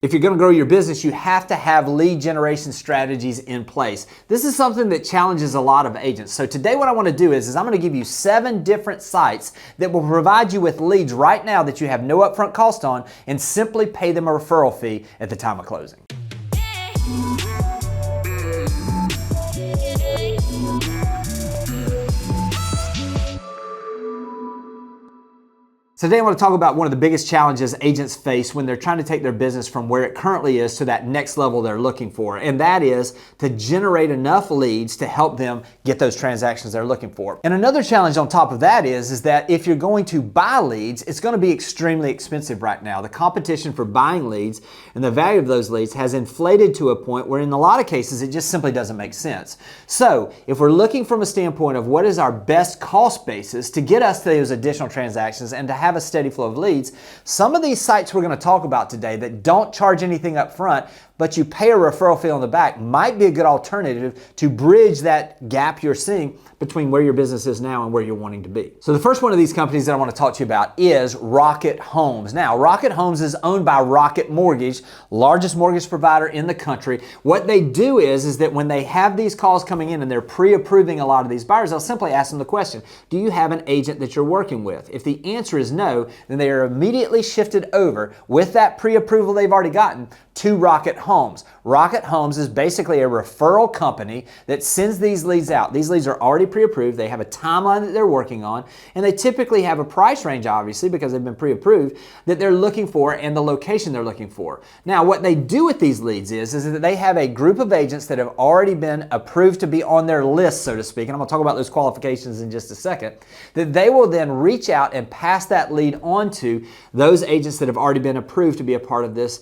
If you're going to grow your business, you have to have lead generation strategies in place. This is something that challenges a lot of agents. So today what I want to do is I'm going to give you 7 different sites that will provide you with leads right now that you have no upfront cost on, and simply pay them a referral fee at the time of closing. So today I want to talk about one of the biggest challenges agents face when they're trying to take their business from where it currently is to that next level they're looking for. And that is to generate enough leads to help them get those transactions they're looking for. And another challenge on top of that is that if you're going to buy leads, it's going to be extremely expensive right now. The competition for buying leads and the value of those leads has inflated to a point where in a lot of cases it just simply doesn't make sense. So if we're looking from a standpoint of what is our best cost basis to get us to those additional transactions and to have a steady flow of leads, some of these sites we're going to talk about today that don't charge anything up front, but you pay a referral fee on the back, might be a good alternative to bridge that gap you're seeing between where your business is now and where you're wanting to be. So the first one of these companies that I want to talk to you about is Rocket Homes. Now, Rocket Homes is owned by Rocket Mortgage, largest mortgage provider in the country. What they do is that when they have these calls coming in and they're pre-approving a lot of these buyers, they'll simply ask them the question, do you have an agent that you're working with? If the answer is no, then they are immediately shifted over with that pre-approval they've already gotten to Rocket Homes. Rocket Homes is basically a referral company that sends these leads out. These leads are already pre-approved. They have a timeline that they're working on, and they typically have a price range, obviously, because they've been pre-approved, that they're looking for and the location they're looking for. Now, what they do with these leads is that they have a group of agents that have already been approved to be on their list, so to speak, and I'm going to talk about those qualifications in just a second, that they will then reach out and pass that lead on to those agents that have already been approved to be a part of this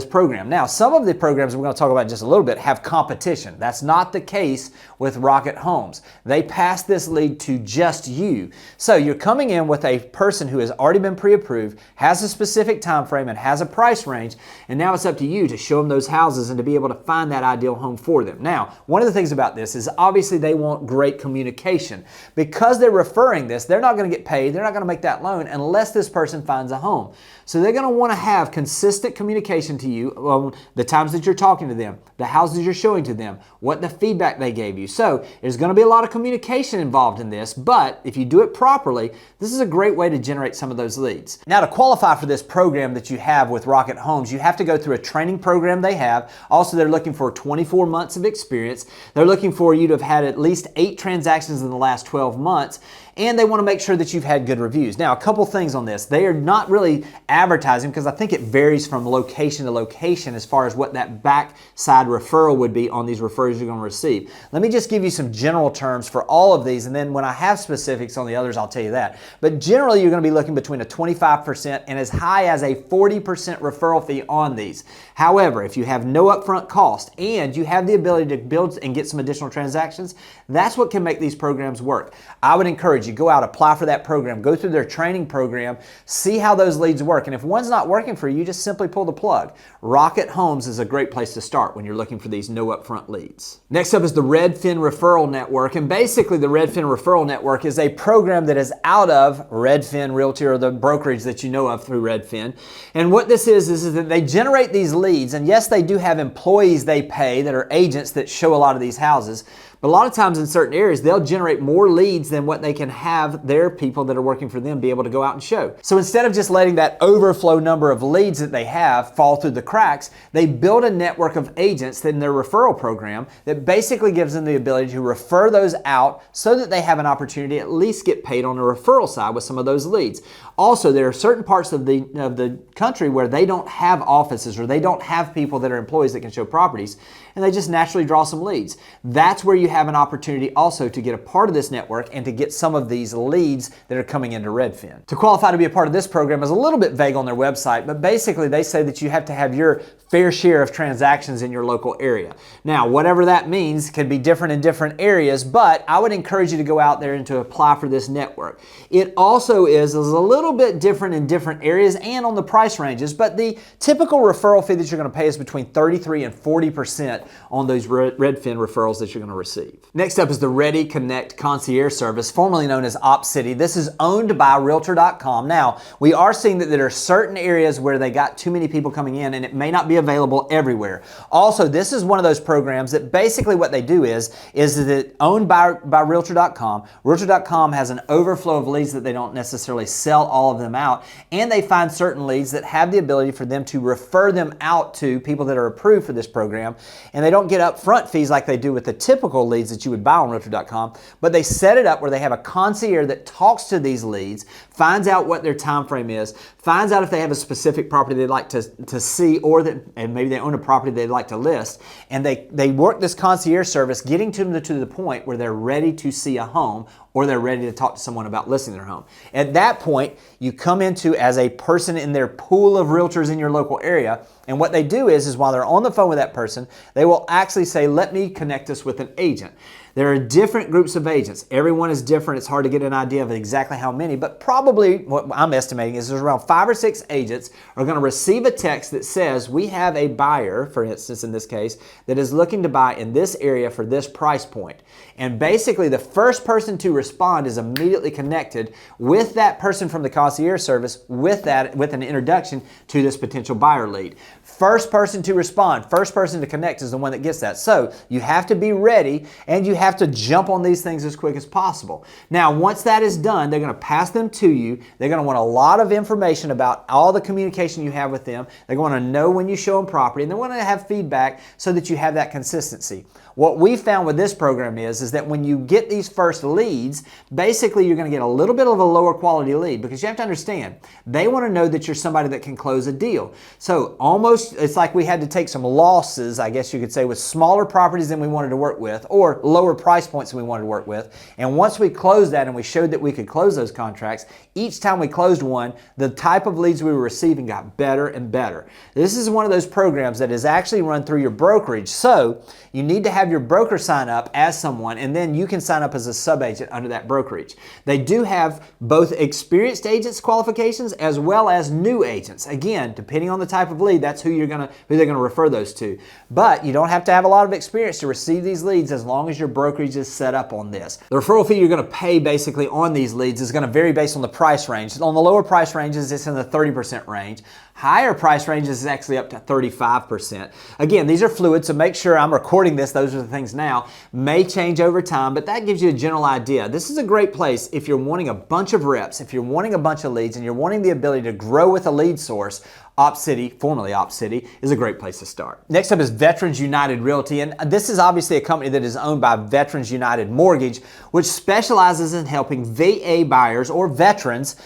program. Now, some of the programs we're going to talk about in just a little bit have competition. That's not the case with Rocket Homes. They pass this lead to just you. So you're coming in with a person who has already been pre-approved, has a specific time frame, and has a price range, and now it's up to you to show them those houses and to be able to find that ideal home for them. Now, one of the things about this is obviously they want great communication. Because they're referring this, they're not going to get paid, they're not going to make that loan unless this person finds a home. So they're going to want to have consistent communication to you on the times that you're talking to them, the houses you're showing to them, what the feedback they gave you. So there's going to be a lot of communication involved in this, but if you do it properly, this is a great way to generate some of those leads. Now, to qualify for this program that you have with Rocket Homes, you have to go through a training program they have. Also, they're looking for 24 months of experience. They're looking for you to have had at least 8 transactions in the last 12 months. And they want to make sure that you've had good reviews. Now, a couple things on this. They are not really advertising because I think it varies from location to location as far as what that backside referral would be on these referrals you're going to receive. Let me just give you some general terms for all of these, and then when I have specifics on the others, I'll tell you that. But generally, you're going to be looking between a 25% and as high as a 40% referral fee on these. However, if you have no upfront cost and you have the ability to build and get some additional transactions, that's what can make these programs work. I would encourage you, go out, apply for that program, go through their training program, see how those leads work. And if one's not working for you, just simply pull the plug. Rocket Homes is a great place to start when you're looking for these no upfront leads. Next up is the Redfin Referral Network. And basically the Redfin Referral Network is a program that is out of Redfin Realty, or the brokerage that you know of through Redfin. And what this is that they generate these leads. And yes, they do have employees they pay that are agents that show a lot of these houses. But a lot of times in certain areas, they'll generate more leads than what they can have their people that are working for them be able to go out and show. So instead of just letting that overflow number of leads that they have fall through the cracks, they build a network of agents in their referral program that basically gives them the ability to refer those out so that they have an opportunity to at least get paid on the referral side with some of those leads. Also, there are certain parts of the country where they don't have offices or they don't have people that are employees that can show properties, and they just naturally draw some leads. That's where you have an opportunity also to get a part of this network and to get some of these leads that are coming into Redfin. To qualify to be a part of this program is a little bit vague on their website, but basically they say that you have to have your fair share of transactions in your local area. Now, whatever that means can be different in different areas, but I would encourage you to go out there and to apply for this network. It also is a little bit different in different areas and on the price ranges, but the typical referral fee that you're going to pay is between 33 and 40% on those Redfin referrals that you're going to receive. receive. Next up is the Ready Connect Concierge service, formerly known as OpCity. This is owned by Realtor.com. Now, we are seeing that there are certain areas where they got too many people coming in and it may not be available everywhere. Also, this is one of those programs that basically what they do is that owned by Realtor.com. Realtor.com has an overflow of leads that they don't necessarily sell all of them out, and they find certain leads that have the ability for them to refer them out to people that are approved for this program, and they don't get upfront fees like they do with the typical leads that you would buy on Realtor.com, but they set it up where they have a concierge that talks to these leads, finds out what their time frame is, finds out if they have a specific property they'd like to see, or that, and maybe they own a property they'd like to list, and they work this concierge service, getting to them to the point where they're ready to see a home or they're ready to talk to someone about listing their home. At that point, you come into as a person in their pool of realtors in your local area, and what they do is while they're on the phone with that person, they will actually say, let me connect us with an agent. There are different groups of agents. Everyone is different. It's hard to get an idea of exactly how many, but probably what I'm estimating is there's around 5 or 6 agents are going to receive a text that says, we have a buyer, for instance in this case, that is looking to buy in this area for this price point. And basically the first person to respond is immediately connected with that person from the concierge service with an introduction to this potential buyer lead. First person to respond, first person to connect is the one that gets that. So you have to be ready and you have to jump on these things as quick as possible. Now, once that is done, they're going to pass them to you. They're going to want a lot of information about all the communication you have with them. They're going to know when you show them property, and they want to have feedback so that you have that consistency. What we found with this program is that when you get these first leads, basically you're going to get a little bit of a lower quality lead, because you have to understand, they want to know that you're somebody that can close a deal. So almost, it's like we had to take some losses, I guess you could say, with smaller properties than we wanted to work with, or lower price points than we wanted to work with. And once we closed that and we showed that we could close those contracts, each time we closed one, the type of leads we were receiving got better and better. This is one of those programs that is actually run through your brokerage. So you need to have your broker sign up as someone, and then you can sign up as a sub-agent under that brokerage. They do have both experienced agents qualifications as well as new agents. Again, depending on the type of lead, that's who they're going to refer those to. But you don't have to have a lot of experience to receive these leads as long as your brokerage is set up on this. The referral fee you're going to pay basically on these leads is going to vary based on the price range. On the lower price ranges, it's in the 30% range. Higher price ranges is actually up to 35%. Again, these are fluid, so make sure I'm recording this. Those are the things now. May change over time, but that gives you a general idea. This is a great place if you're wanting a bunch of reps, if you're wanting a bunch of leads, and you're wanting the ability to grow with a lead source. OpCity, formerly OpCity, is a great place to start. Next up is Veterans United Realty, and this is obviously a company that is owned by Veterans United Mortgage, which specializes in helping VA buyers or veterans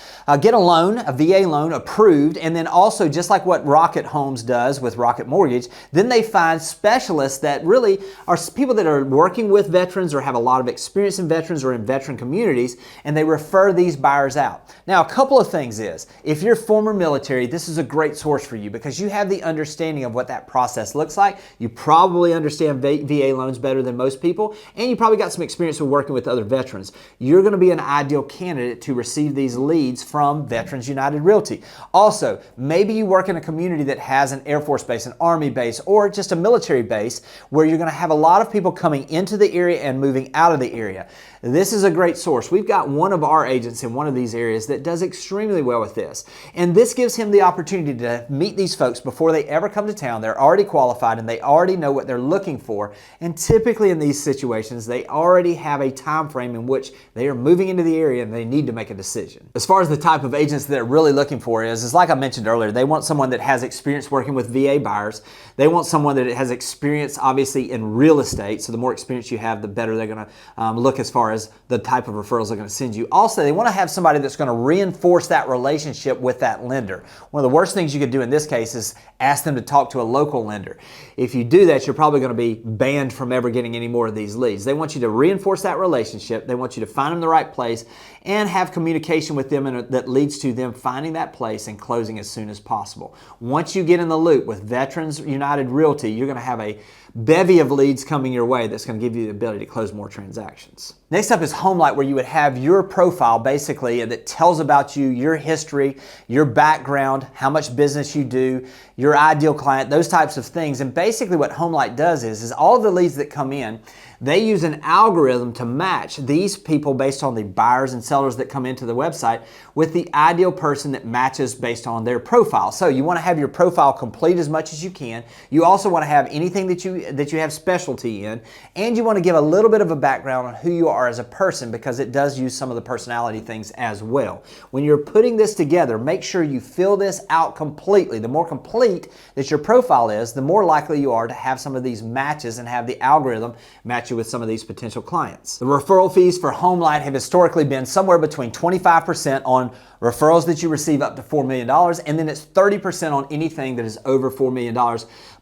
get a loan, a VA loan approved, and then also just like what Rocket Homes does with Rocket Mortgage, then they find specialists that really are people that are working with veterans or have a lot of experience in veterans or in veteran communities, and they refer these buyers out. Now, a couple of things is, if you're former military, this is a great source for you because you have the understanding of what that process looks like. You probably understand VA loans better than most people, and you probably got some experience with working with other veterans. You're going to be an ideal candidate to receive these leads from Veterans United Realty. Also, maybe you work in a community that has an Air Force base, an Army base, or just a military base where you're going to have a lot of people coming into the area and moving out of the area. This is a great source. We've got one of our agents in one of these areas that does extremely well with this. And this gives him the opportunity to meet these folks before they ever come to town. They're already qualified and they already know what they're looking for. And typically in these situations, they already have a time frame in which they are moving into the area and they need to make a decision. As far as the type of agents that they're really looking for is like I mentioned earlier, they want someone that has experience working with VA buyers. They want someone that has experience obviously in real estate. So the more experience you have, the better they're going to look as far as the type of referrals they're going to send you. Also, they want to have somebody that's going to reinforce that relationship with that lender. One of the worst things you could do in this case is ask them to talk to a local lender. If you do that, you're probably going to be banned from ever getting any more of these leads. They want you to reinforce that relationship. They want you to find them the right place and have communication with them that leads to them finding that place and closing as soon as possible. Once you get in the loop with Veterans United Realty, you're going to have a bevy of leads coming your way that's going to give you the ability to close more transactions. Next up is Homelight, where you would have your profile basically that tells about you, your history, your background, how much business business you do, your ideal client, those types of things. And basically what Homelight does is all of the leads that come in, they use an algorithm to match these people based on the buyers and sellers that come into the website with the ideal person that matches based on their profile. So you want to have your profile complete as much as you can. You also want to have anything that you have specialty in, and you want to give a little bit of a background on who you are as a person, because it does use some of the personality things as well. When you're putting this together, make sure you fill this out completely. The more complete that your profile is, the more likely you are to have some of these matches and have the algorithm match you with some of these potential clients. The referral fees for Homelight have historically been somewhere between 25% on referrals that you receive up to $4 million, and then it's 30% on anything that is over $4 million.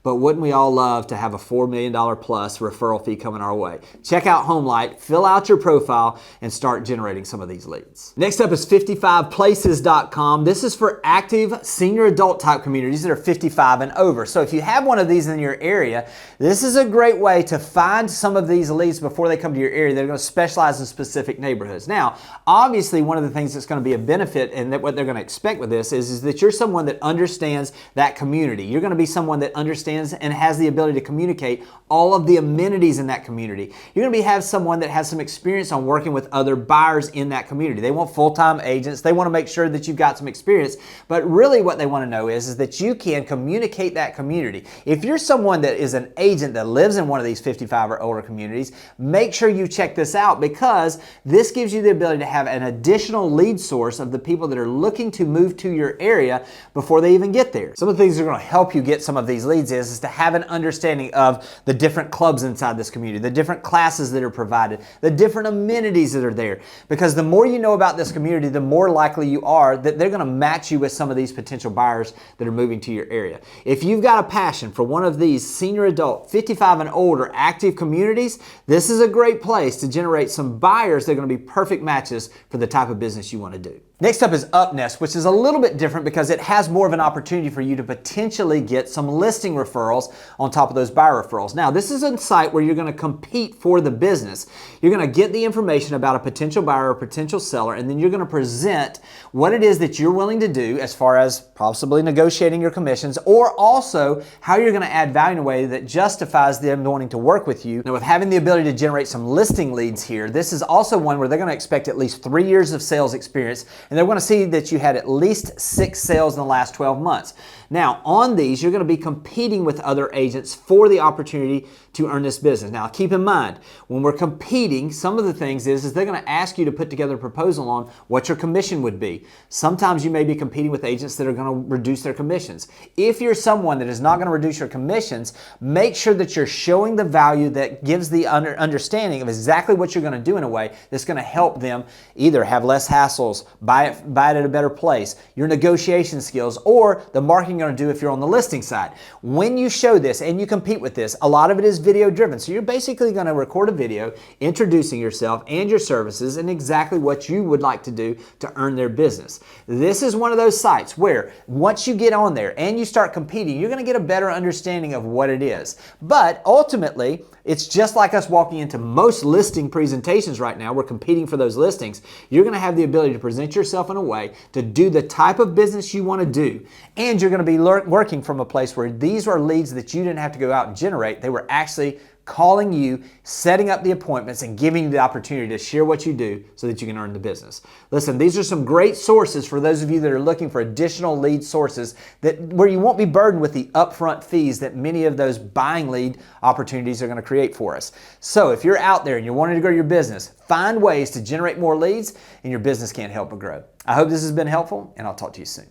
But wouldn't we all love to have a $4 million plus referral fee coming our way? Check out Homelight, fill out your profile, and start generating some of these leads. Next up is 55places.com. This is for active senior adult type communities that are 55 and over. So if you have one of these in your area, this is a great way to find some of these leads before they come to your area. They're going to specialize in specific neighborhoods. Now, obviously, one of the things that's going to be a benefit and that what they're going to expect with this is that you're someone that understands that community. You're going to be someone that understands and has the ability to communicate all of the amenities in that community. You're going to have someone that has some experience on working with other buyers in that community. They want full-time agents. They want to make sure that you've got some experience, but really what they want to know is that you can communicate that community. If you're someone that is an agent that lives in one of these 55 or older communities, make sure you check this out, because this gives you the ability to have an additional lead source of the people that are looking to move to your area before they even get there. Some of the things that are going to help you get some of these leads is to have an understanding of the different clubs inside this community, the different classes that are provided, the different amenities that are there. Because the more you know about this community, the more likely you are that they're going to match you with some of these potential buyers that are moving to your area. If you've got a passion for one of these senior adult, 55 and older active communities, this is a great place to generate some buyers that are going to be perfect matches for the type of business you want to do. Next up is Upnest, which is a little bit different because it has more of an opportunity for you to potentially get some listing referrals on top of those buyer referrals. Now, this is a site where you're going to compete for the business. You're going to get the information about a potential buyer or potential seller, and then you're going to present what it is that you're willing to do as far as possibly negotiating your commissions, or also how you're going to add value in a way that justifies them wanting to work with you. Now, with having the ability to generate some listing leads here, this is also one where they're going to expect at least 3 years of sales experience, and they're going to see that you had at least 6 sales in the last 12 months. Now, on these, you're going to be competing with other agents for the opportunity to earn this business. Now, keep in mind, when we're competing, some of the things is they're going to ask you to put together a proposal on what your commission would be. Sometimes you may be competing with agents that are going to reduce their commissions. If you're someone that is not going to reduce your commissions, make sure that you're showing the value that gives the understanding of exactly what you're going to do in a way that's going to help them either have less hassles, buy it at a better place, your negotiation skills, or the marketing you're going to do if you're on the listing side. When you show this and you compete with this, a lot of it is video driven. So you're basically going to record a video introducing yourself and your services and exactly what you would like to do to earn their business. This is one of those sites where once you get on there and you start competing, you're going to get a better understanding of what it is. But ultimately, it's just like us walking into most listing presentations right now. We're competing for those listings. You're going to have the ability to present yourself in a way to do the type of business you want to do. And you're going to be working from a place where these are leads that you didn't have to go out and generate. They were actually calling you, setting up the appointments, and giving you the opportunity to share what you do so that you can earn the business. Listen, these are some great sources for those of you that are looking for additional lead sources where you won't be burdened with the upfront fees that many of those buying lead opportunities are going to create for us. So if you're out there and you're wanting to grow your business, find ways to generate more leads and your business can't help but grow. I hope this has been helpful, and I'll talk to you soon.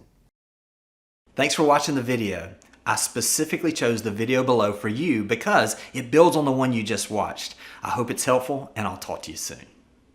Thanks for watching the video. I specifically chose the video below for you because it builds on the one you just watched. I hope it's helpful, and I'll talk to you soon.